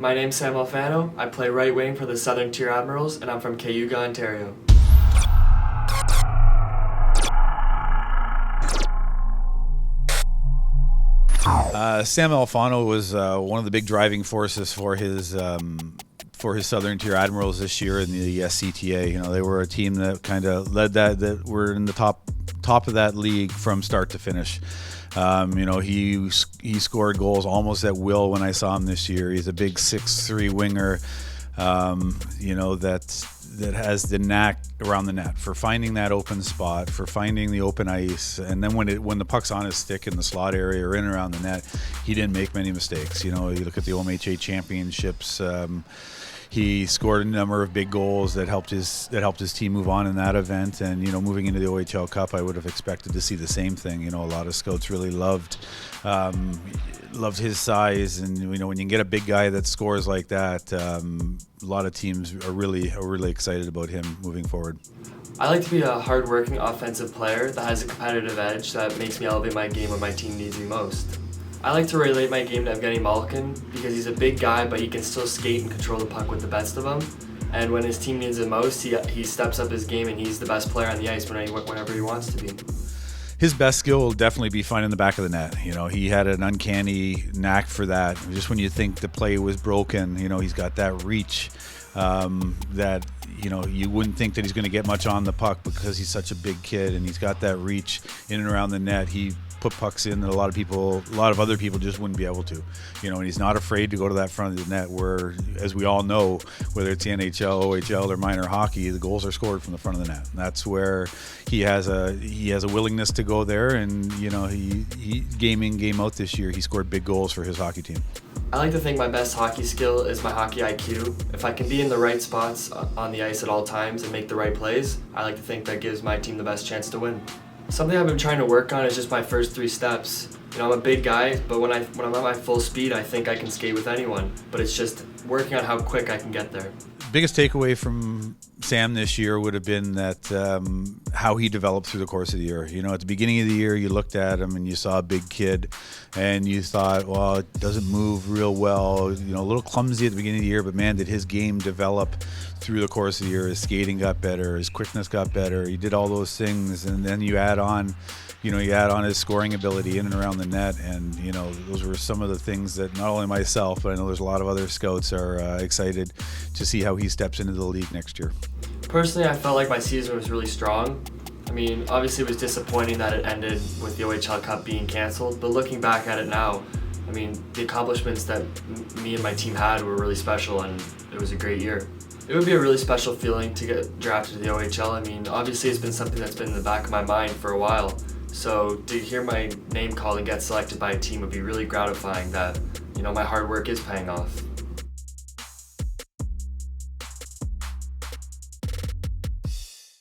My name's Sam Alfano. I play right wing for the Southern Tier Admirals, and I'm from Cayuga, Ontario. Sam Alfano was one of the big driving forces for his Southern Tier Admirals this year in the CTA. You know, they were a team that kind of led that were in the top of that league from start to finish. You know, he scored goals almost at will when I saw him this year. He's a big 6'3" winger. You know, that has the knack around the net for finding that open spot, for finding the open ice, and then when the puck's on his stick in the slot area or in and around the net, he didn't make many mistakes. You know, you look at the OHL Championships. He scored a number of big goals that helped his team move on in that event, and you know, moving into the OHL Cup, I would have expected to see the same thing. You know, a lot of scouts really loved his size, and you know, when you get a big guy that scores like that, a lot of teams are really excited about him moving forward. I like to be a hard-working offensive player that has a competitive edge that makes me elevate my game when my team needs me most. I like to relate my game to Evgeny Malkin because he's a big guy, but he can still skate and control the puck with the best of them. And when his team needs him most, he steps up his game, and he's the best player on the ice whenever he wants to be. His best skill will definitely be finding the back of the net. You know, he had an uncanny knack for that. Just when you think the play was broken, you know, he's got that reach that, you know, you wouldn't think that he's going to get much on the puck because he's such a big kid, and he's got that reach in and around the net. He put pucks in that a lot of other people just wouldn't be able to, you know, and he's not afraid to go to that front of the net where, as we all know, whether it's the NHL, OHL, or minor hockey, the goals are scored from the front of the net. And that's where he has a willingness to go there, and you know, he game in, game out this year, he scored big goals for his hockey team. I like to think my best hockey skill is my hockey IQ. If I can be in the right spots on the ice at all times and make the right plays, I like to think that gives my team the best chance to win. Something I've been trying to work on is just my first 3 steps. You know, I'm a big guy, but when I'm at my full speed, I think I can skate with anyone. But it's just working on how quick I can get there. Biggest takeaway from Sam this year would have been that how he developed through the course of the year. You know, at the beginning of the year, you looked at him and you saw a big kid, and you thought, well, it doesn't move real well. You know, a little clumsy at the beginning of the year, but man, did his game develop through the course of the year. His skating got better, his quickness got better. He did all those things, and then you add on his scoring ability in and around the net, and you know, those were some of the things that not only myself, but I know there's a lot of other scouts are excited to see how he steps into the league next year. Personally, I felt like my season was really strong. I mean, obviously it was disappointing that it ended with the OHL Cup being canceled, but looking back at it now, I mean, the accomplishments that me and my team had were really special, and it was a great year. It would be a really special feeling to get drafted to the OHL. I mean, obviously it's been something that's been in the back of my mind for a while. So to hear my name called and get selected by a team would be really gratifying that, you know, my hard work is paying off.